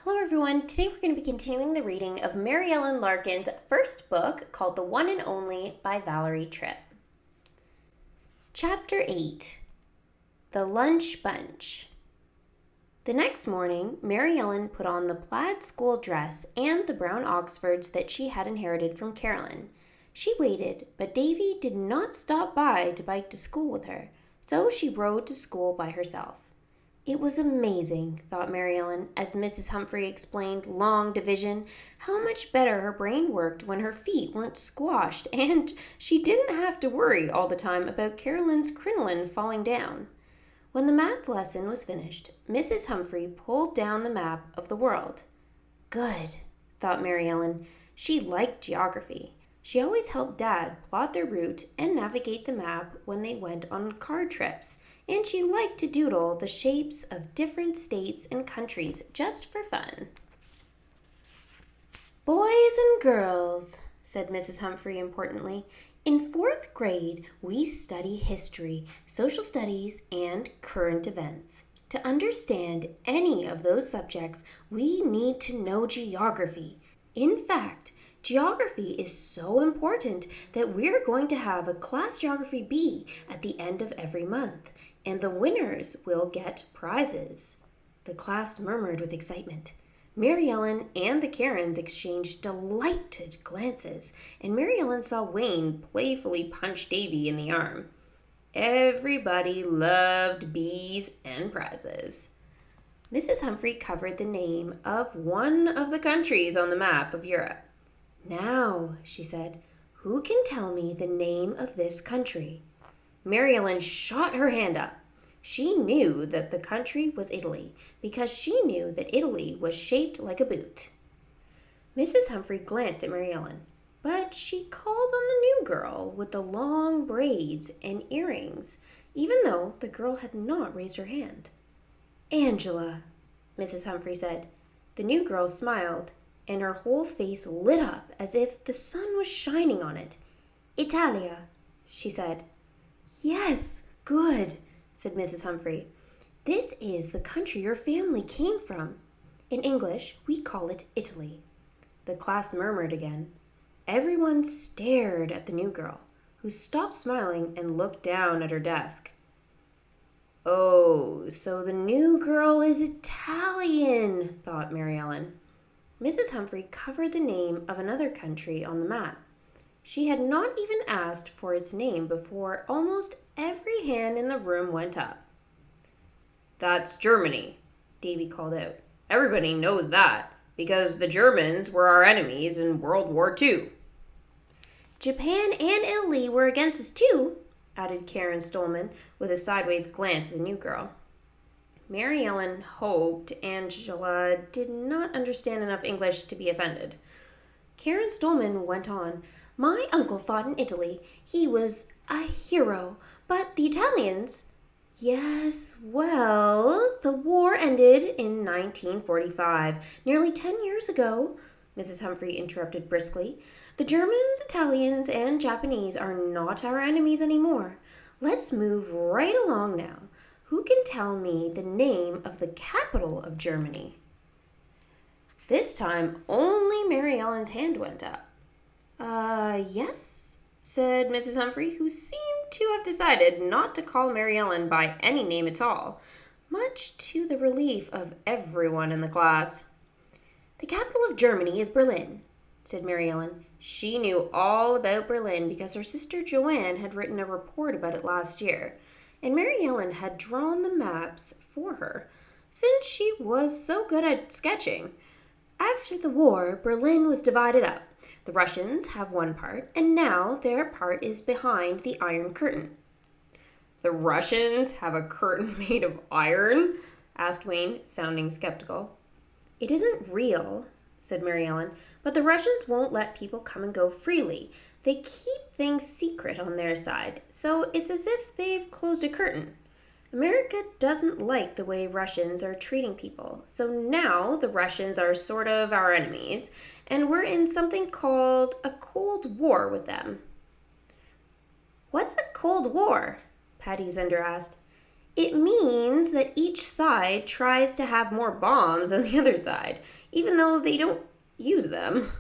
Hello everyone, today we're going to be continuing the reading of Maryellen Larkin's first book called The One and Only by Valerie Tripp. Chapter 8, The Lunch Bunch. The next morning, Maryellen put on the plaid school dress and the brown Oxfords that she had inherited from Carolyn. She waited, but Davy did not stop by to bike to school with her, so she rode to school by herself. It was amazing, thought Maryellen, as Mrs. Humphrey explained long division, how much better her brain worked when her feet weren't squashed and she didn't have to worry all the time about Carolyn's crinoline falling down. When the math lesson was finished, Mrs. Humphrey pulled down the map of the world. Good, thought Maryellen. She liked geography. She always helped Dad plot their route and navigate the map when they went on car trips, and she liked to doodle the shapes of different states and countries just for fun. Boys and girls, said Mrs. Humphrey importantly, in 4th grade we study history, social studies, and current events. To understand any of those subjects, we need to know geography. In fact, geography is so important that we're going to have a class geography bee at the end of every month, and the winners will get prizes. The class murmured with excitement. Maryellen and the Karens exchanged delighted glances, and Maryellen saw Wayne playfully punch Davy in the arm. Everybody loved bees and prizes. Mrs. Humphrey covered the name of one of the countries on the map of Europe. Now, she said, who can tell me the name of this country? Maryellen shot her hand up. She knew that the country was Italy because she knew that Italy was shaped like a boot. Mrs. Humphrey glanced at Maryellen, but she called on the new girl with the long braids and earrings, even though the girl had not raised her hand. Angela, Mrs. Humphrey said. The new girl smiled, and her whole face lit up as if the sun was shining on it. Italia, she said. Yes, good, said Mrs. Humphrey. This is the country your family came from. In English, we call it Italy. The class murmured again. Everyone stared at the new girl, who stopped smiling and looked down at her desk. Oh, so the new girl is Italian, thought Maryellen. Mrs. Humphrey covered the name of another country on the map. She had not even asked for its name before almost every hand in the room went up. That's Germany, Davy called out. Everybody knows that, because the Germans were our enemies in World War II. Japan and Italy were against us too, added Karen Stolman with a sideways glance at the new girl. Maryellen hoped Angela did not understand enough English to be offended. Karen Stolman went on. My uncle fought in Italy. He was a hero. But the Italians... Yes, well, the war ended in 1945, nearly 10 years ago, Mrs. Humphrey interrupted briskly. The Germans, Italians, and Japanese are not our enemies anymore. Let's move right along now. Who can tell me the name of the capital of Germany? This time, only Maryellen's hand went up. Yes, said Mrs. Humphrey, who seemed to have decided not to call Maryellen by any name at all, much to the relief of everyone in the class. The capital of Germany is Berlin, said Maryellen. She knew all about Berlin because her sister Joanne had written a report about it last year, and Maryellen had drawn the maps for her, since she was so good at sketching. After the war, Berlin was divided up. The Russians have one part, and now their part is behind the Iron Curtain. The Russians have a curtain made of iron? Asked Wayne, sounding skeptical. It isn't real, said Maryellen, but the Russians won't let people come and go freely. They keep things secret on their side, so it's as if they've closed a curtain. America doesn't like the way Russians are treating people, so now the Russians are sort of our enemies, and we're in something called a Cold War with them. What's a Cold War? Patty Zender asked. It means means that each side tries to have more bombs than the other side, even though they don't use them,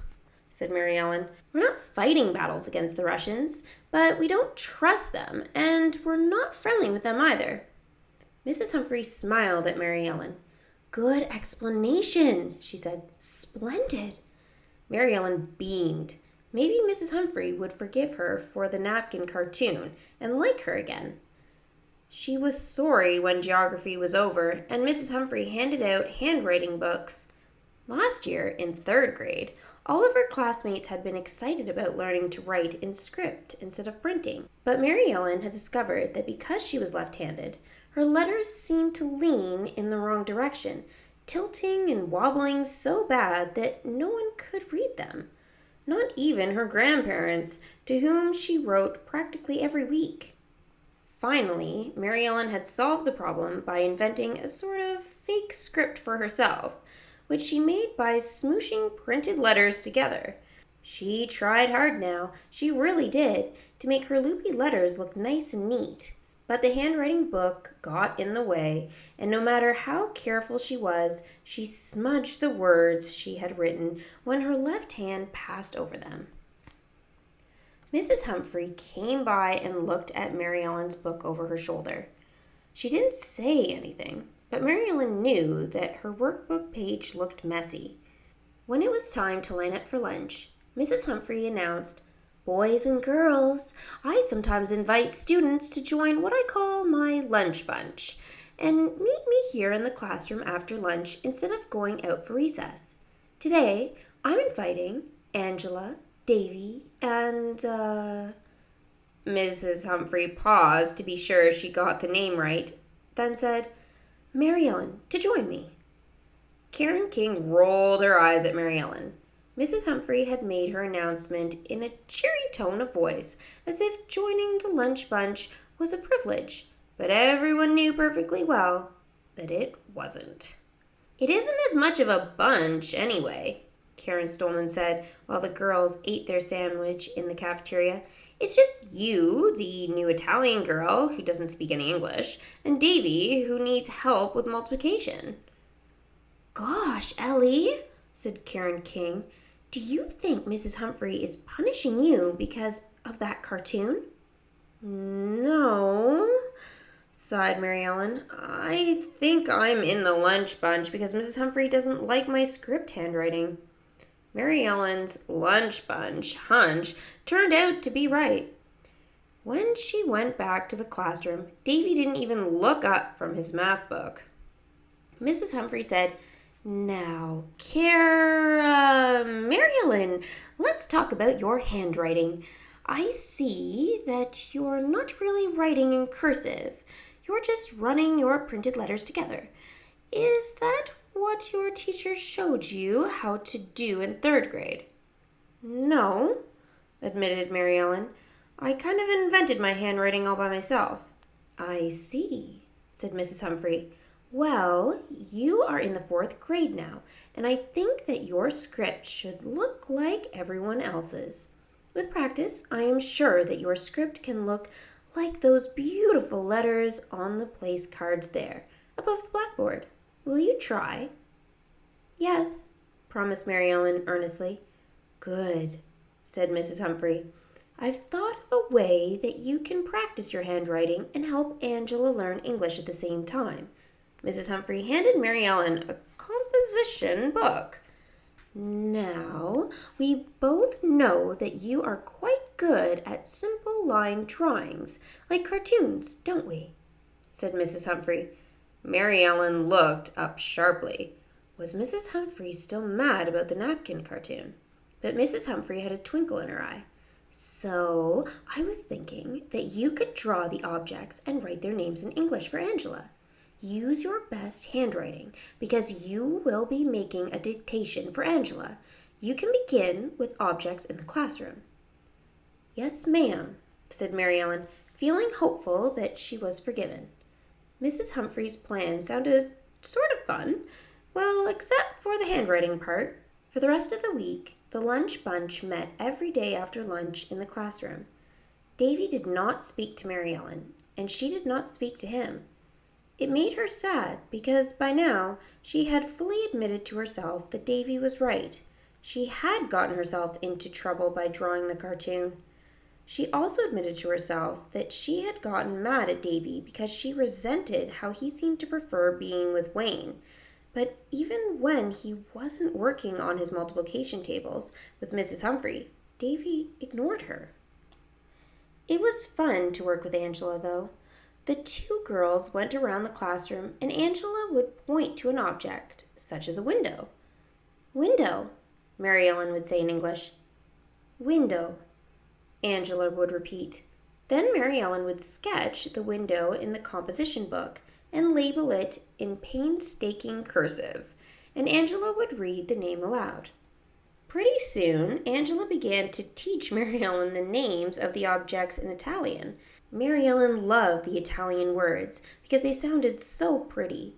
said Maryellen. We're not fighting battles against the Russians, but we don't trust them, and we're not friendly with them either. Mrs. Humphrey smiled at Maryellen. Good explanation, she said. Splendid. Maryellen beamed. Maybe Mrs. Humphrey would forgive her for the napkin cartoon and like her again. She was sorry when geography was over, and Mrs. Humphrey handed out handwriting books. Last year, in 3rd grade, all of her classmates had been excited about learning to write in script instead of printing. But Maryellen had discovered that because she was left-handed, her letters seemed to lean in the wrong direction, tilting and wobbling so bad that no one could read them. Not even her grandparents, to whom she wrote practically every week. Finally, Maryellen had solved the problem by inventing a sort of fake script for herself, which she made by smooshing printed letters together. She tried hard now, she really did, to make her loopy letters look nice and neat. But the handwriting book got in the way, and no matter how careful she was, she smudged the words she had written when her left hand passed over them. Mrs. Humphrey came by and looked at Maryellen's book over her shoulder. She didn't say anything, but Maryellen knew that her workbook page looked messy. When it was time to line up for lunch, Mrs. Humphrey announced, "Boys and girls, I sometimes invite students to join what I call my lunch bunch and meet me here in the classroom after lunch instead of going out for recess. Today, I'm inviting Angela, Davy, and, Mrs. Humphrey paused to be sure she got the name right, then said, Maryellen, to join me." Karen King rolled her eyes at Maryellen. Mrs. Humphrey had made her announcement in a cheery tone of voice, as if joining the lunch bunch was a privilege, but everyone knew perfectly well that it wasn't. "It isn't as much of a bunch, anyway," Karen Stolman said while the girls ate their sandwich in the cafeteria. "It's just you, the new Italian girl who doesn't speak any English, and Davy, who needs help with multiplication." "Gosh, Ellie," said Karen King, "do you think Mrs. Humphrey is punishing you because of that cartoon?" "No," sighed Maryellen. "I think I'm in the lunch bunch because Mrs. Humphrey doesn't like my script handwriting." Maryellen's lunch bunch hunch turned out to be right. When she went back to the classroom, Davy didn't even look up from his math book. Mrs. Humphrey said, "Now, Maryellen, let's talk about your handwriting. I see that you're not really writing in cursive. You're just running your printed letters together. Is that what your teacher showed you how to do in 3rd grade?" "No," admitted Maryellen. "I kind of invented my handwriting all by myself." "I see," said Mrs. Humphrey. "Well, you are in the 4th grade now, and I think that your script should look like everyone else's. With practice, I am sure that your script can look like those beautiful letters on the place cards there, above the blackboard. Will you try?" "Yes," promised Maryellen earnestly. "Good," said Mrs. Humphrey. "I've thought of a way that you can practice your handwriting and help Angela learn English at the same time." Mrs. Humphrey handed Maryellen a composition book. "Now, we both know that you are quite good at simple line drawings, like cartoons, don't we?" said Mrs. Humphrey. Maryellen looked up sharply. Was Mrs. Humphrey still mad about the napkin cartoon? But Mrs. Humphrey had a twinkle in her eye. "So, I was thinking that you could draw the objects and write their names in English for Angela. Use your best handwriting, because you will be making a dictation for Angela. You can begin with objects in the classroom." "Yes, ma'am," said Maryellen, feeling hopeful that she was forgiven. Mrs. Humphrey's plan sounded sort of fun, well, except for the handwriting part. For the rest of the week, the lunch bunch met every day after lunch in the classroom. Davy did not speak to Maryellen, and she did not speak to him. It made her sad because by now she had fully admitted to herself that Davy was right. She had gotten herself into trouble by drawing the cartoon. She also admitted to herself that she had gotten mad at Davy because she resented how he seemed to prefer being with Wayne. But even when he wasn't working on his multiplication tables with Mrs. Humphrey, Davy ignored her. It was fun to work with Angela, though. The two girls went around the classroom and Angela would point to an object, such as a window. Window, Maryellen would say in English. Window, Angela would repeat. Then Maryellen would sketch the window in the composition book and label it in painstaking cursive, and Angela would read the name aloud. Pretty soon, Angela began to teach Maryellen the names of the objects in Italian. Maryellen loved the Italian words because they sounded so pretty,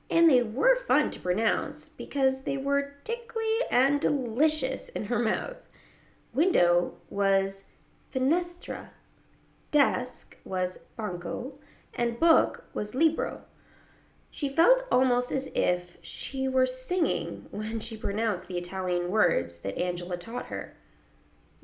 and they were fun to pronounce because they were tickly and delicious in her mouth. Window was finestra, desk was banco, and book was libro. She felt almost as if she were singing when she pronounced the Italian words that Angela taught her.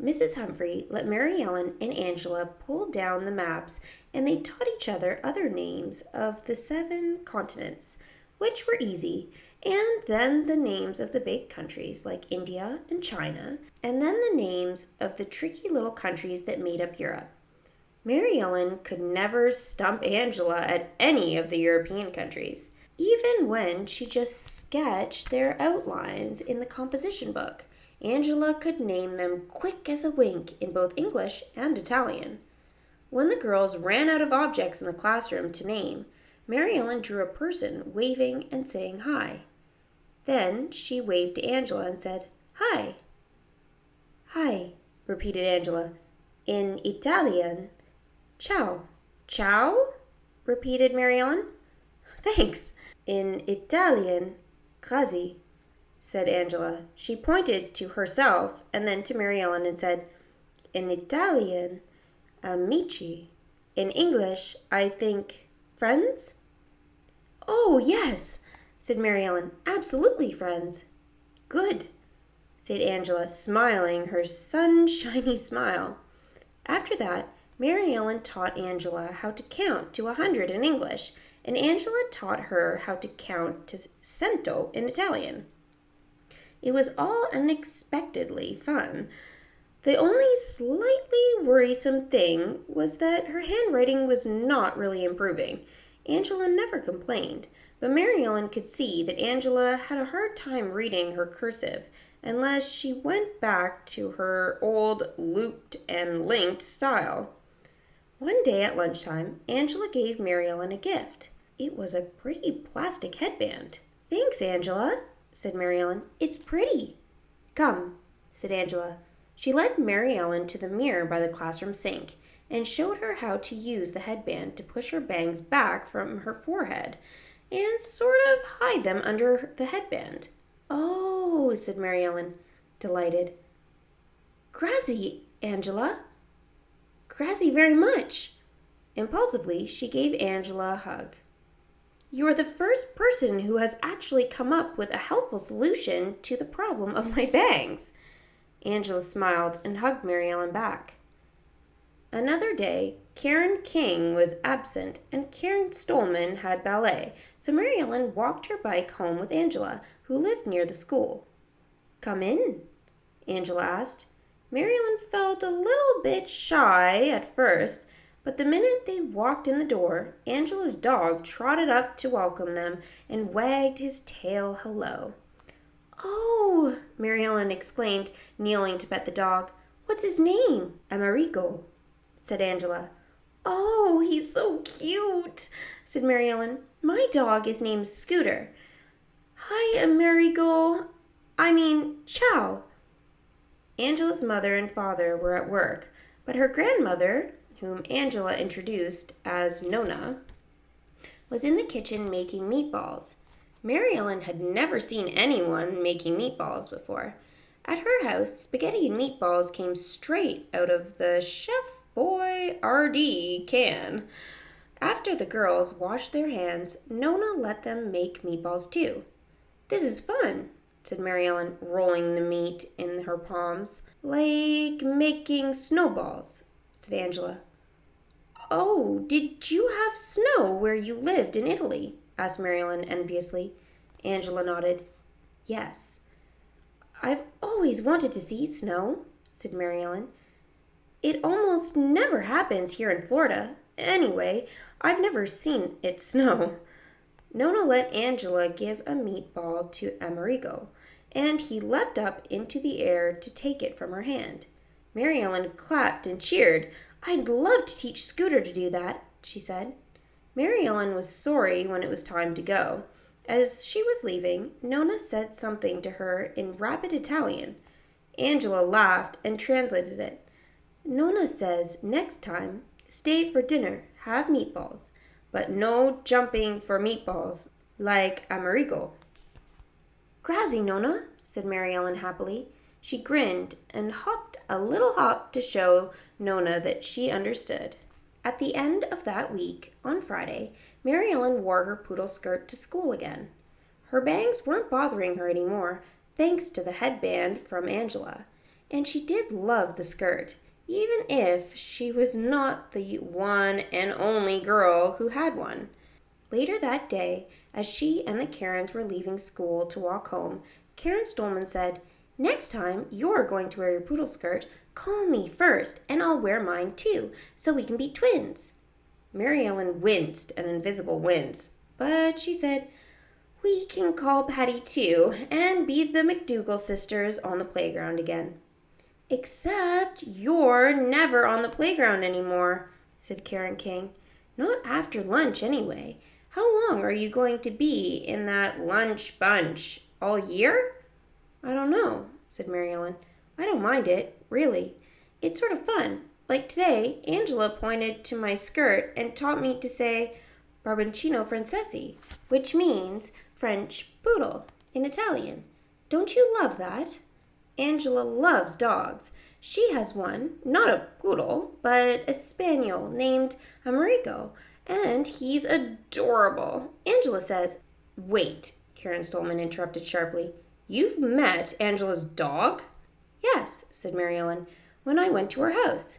Mrs. Humphrey let Maryellen and Angela pull down the maps, and they taught each other other names of the 7 continents, which were easy, and then the names of the big countries like India and China, and then the names of the tricky little countries that made up Europe. Maryellen could never stump Angela at any of the European countries, even when she just sketched their outlines in the composition book. Angela could name them quick as a wink in both English and Italian. When the girls ran out of objects in the classroom to name, Maryellen drew a person waving and saying hi. Then she waved to Angela and said, "Hi." "Hi," repeated Angela. "In Italian, ciao." "Ciao?" repeated Maryellen. "Thanks." "In Italian, grazie," said Angela. She pointed to herself and then to Maryellen and said, "In Italian, amici. In English, I think, friends?" "Oh, yes," said Maryellen. "Absolutely friends." "Good," said Angela, smiling her sunshiny smile. After that, Maryellen taught Angela how to count to 100 in English, and Angela taught her how to count to 100 in Italian. It was all unexpectedly fun. The only slightly worrisome thing was that her handwriting was not really improving. Angela never complained, but Maryellen could see that Angela had a hard time reading her cursive unless she went back to her old looped and linked style. One day at lunchtime, Angela gave Maryellen a gift. It was a pretty plastic headband. "Thanks, Angela," said Maryellen. "It's pretty." "Come," said Angela. She led Maryellen to the mirror by the classroom sink and showed her how to use the headband to push her bangs back from her forehead and sort of hide them under the headband. "Oh," said Maryellen, delighted. "Grazie, Angela. Grazie very much." Impulsively, she gave Angela a hug. "You are the first person who has actually come up with a helpful solution to the problem of my bangs." Angela smiled and hugged Maryellen back. Another day, Karen King was absent and Karen Stolman had ballet, so Maryellen walked her bike home with Angela, who lived near the school. "Come in," Angela asked. Maryellen felt a little bit shy at first, but the minute they walked in the door, Angela's dog trotted up to welcome them and wagged his tail hello. "Oh," Maryellen exclaimed, kneeling to pet the dog. "What's his name?" "Amerigo," said Angela. "Oh, he's so cute," said Maryellen. "My dog is named Scooter." "Hi, Amerigo. Ciao." Angela's mother and father were at work, but her grandmother, whom Angela introduced as Nona, was in the kitchen making meatballs. Maryellen had never seen anyone making meatballs before. At her house, spaghetti and meatballs came straight out of the Chef Boy RD can. After the girls washed their hands, Nona let them make meatballs too. "This is fun," said Maryellen, rolling the meat in her palms. "Like making snowballs," said Angela. "Oh, did you have snow where you lived in Italy?" asked Maryellen enviously. Angela nodded. "Yes." "I've always wanted to see snow," said Maryellen. "It almost never happens here in Florida. Anyway, I've never seen it snow." Nona let Angela give a meatball to Amerigo, and he leapt up into the air to take it from her hand. Maryellen clapped and cheered. "I'd love to teach Scooter to do that," she said. Maryellen was sorry when it was time to go. As she was leaving, Nona said something to her in rapid Italian. Angela laughed and translated it. "Nona says next time, stay for dinner, have meatballs, but no jumping for meatballs, like Amerigo." "Grazie, Nona," said Maryellen happily. She grinned and hopped a little hop to show Nona that she understood. At the end of that week, on Friday, Maryellen wore her poodle skirt to school again. Her bangs weren't bothering her anymore, thanks to the headband from Angela, and she did love the skirt, even if she was not the one and only girl who had one. Later that day, as she and the Karens were leaving school to walk home, Karen Stolman said, "Next time you're going to wear your poodle skirt, call me first, and I'll wear mine too, so we can be twins." Maryellen winced an invisible wince, but she said, "We can call Patty too, and be the McDougal sisters on the playground again." "Except you're never on the playground anymore," said Karen King. "Not after lunch, anyway. How long are you going to be in that lunch bunch? All year?" "I don't know," said Maryellen. "I don't mind it, really. It's sort of fun. Like today, Angela pointed to my skirt and taught me to say Barboncino Francesi, which means French poodle in Italian. Don't you love that? Angela loves dogs. She has one, not a poodle, but a spaniel named Amerigo, and he's adorable. Angela says—" "Wait," Karen Stolman interrupted sharply. "You've met Angela's dog?" "Yes," said Maryellen, "when I went to her house."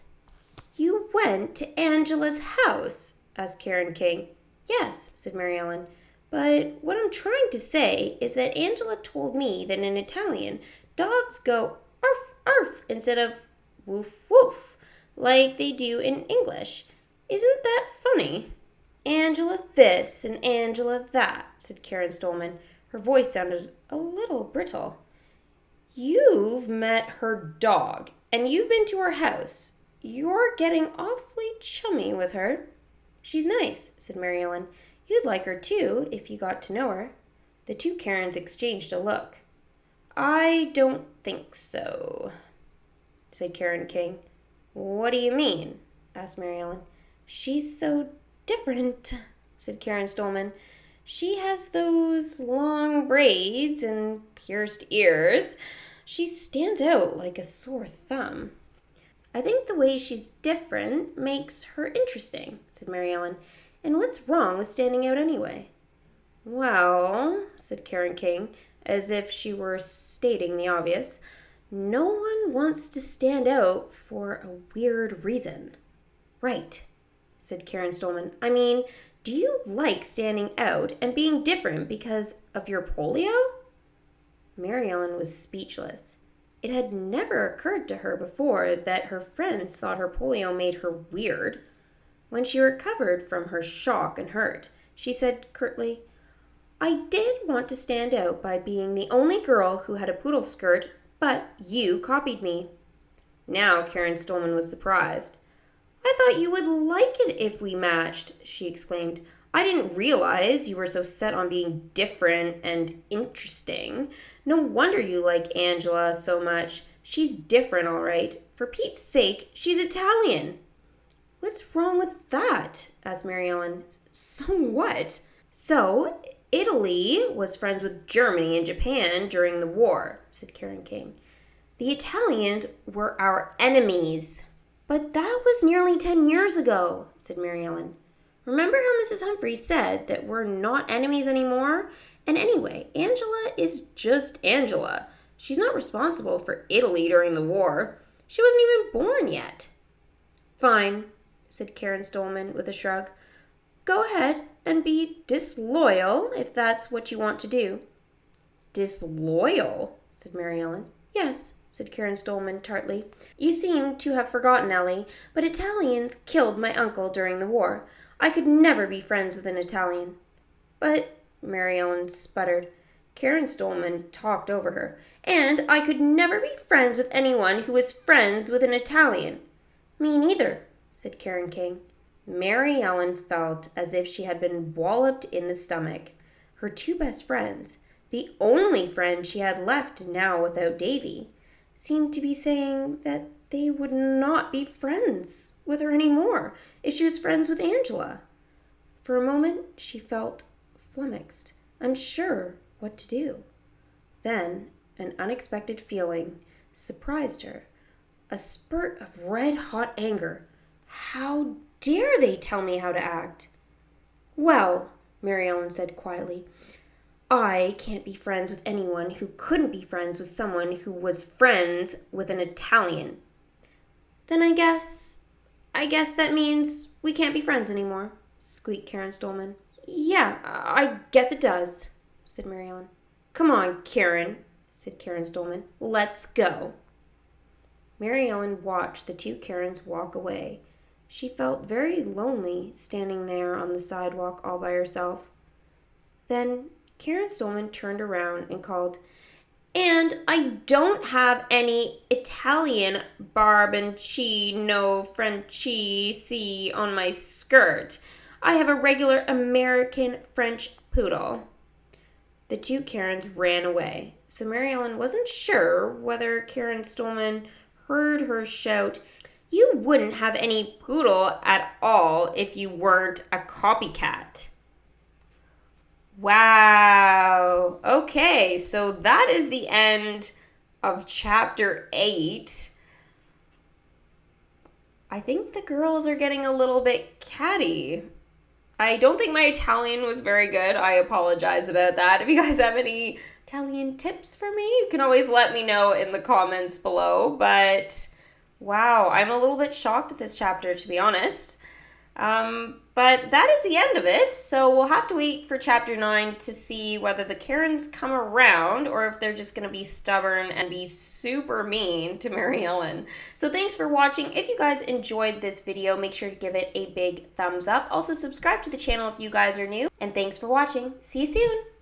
"You went to Angela's house?" asked Karen King. "Yes," said Maryellen, "but what I'm trying to say is that Angela told me that in Italian, dogs go arf, arf instead of woof, woof, like they do in English. Isn't that funny?" "Angela this and Angela that," said Karen Stolman. Her voice sounded a little brittle. "You've met her dog, and you've been to her house. You're getting awfully chummy with her." "She's nice," said Maryellen. "You'd like her, too, if you got to know her." The two Karens exchanged a look. "I don't think so," said Karen King. "What do you mean?" asked Maryellen. "She's so different," said Karen Stolman. "She has those long braids and pierced ears. She stands out like a sore thumb." "I think the way she's different makes her interesting," said Maryellen. "And what's wrong with standing out anyway?" "Well," said Karen King, as if she were stating the obvious, "no one wants to stand out for a weird reason." "Right," said Karen Stolman. "I mean, do you like standing out and being different because of your polio?" Maryellen was speechless. It had never occurred to her before that her friends thought her polio made her weird. When she recovered from her shock and hurt, she said curtly, "I did want to stand out by being the only girl who had a poodle skirt, but you copied me." Now Karen Stolman was surprised. "I thought you would like it if we matched," she exclaimed. "I didn't realize you were so set on being different and interesting. No wonder you like Angela so much. She's different, all right. For Pete's sake, she's Italian." "What's wrong with that?" asked Maryellen. "So what?" "So, Italy was friends with Germany and Japan during the war," said Karen King. "The Italians were our enemies." "But that was nearly 10 years ago," said Maryellen. Remember how Mrs. Humphrey said that we're not enemies anymore? And anyway, Angela is just Angela. She's not responsible for Italy during the war. She wasn't even born yet." "Fine," said Karen Stolman with a shrug. "Go ahead and be disloyal if that's what you want to do." "Disloyal?" said Maryellen. "Yes," said Karen Stolman tartly. "You seem to have forgotten, Ellie, but Italians killed my uncle during the war. I could never be friends with an Italian." "But," Maryellen sputtered. Karen Stolman talked over her. "And I could never be friends with anyone who was friends with an Italian." "Me neither," said Karen King. Maryellen felt as if she had been walloped in the stomach. Her two best friends, the only friend she had left now without Davy, seemed to be saying that they would not be friends with her anymore if she was friends with Angela. For a moment she felt flummoxed, unsure what to do. Then an unexpected feeling surprised her, a spurt of red-hot anger. How dare they tell me how to act? "Well," Maryellen said quietly, "I can't be friends with anyone who couldn't be friends with someone who was friends with an Italian." "Then I guess that means we can't be friends anymore," squeaked Karen Stolman. "Yeah, I guess it does," said Maryellen. "Come on, Karen," said Karen Stolman. "Let's go." Maryellen watched the two Karens walk away. She felt very lonely standing there on the sidewalk all by herself. Then Karen Stolman turned around and called, "And I don't have any Italian barboncino Frenchy on my skirt. I have a regular American French poodle." The two Karens ran away, so Maryellen wasn't sure whether Karen Stolman heard her shout, "You wouldn't have any poodle at all if you weren't a copycat." Wow. Okay, so that is the end of chapter 8. I think the girls are getting a little bit catty. I don't think my Italian was very good. I apologize about that. If you guys have any Italian tips for me, you can always let me know in the comments below. But wow, I'm a little bit shocked at this chapter, to be honest. But that is the end of it, so we'll have to wait for chapter 9 to see whether the Karens come around or if they're just going to be stubborn and be super mean to Maryellen. So thanks for watching. If you guys enjoyed this video, make sure to give it a big thumbs up. Also subscribe to the channel if you guys are new, and thanks for watching. See you soon!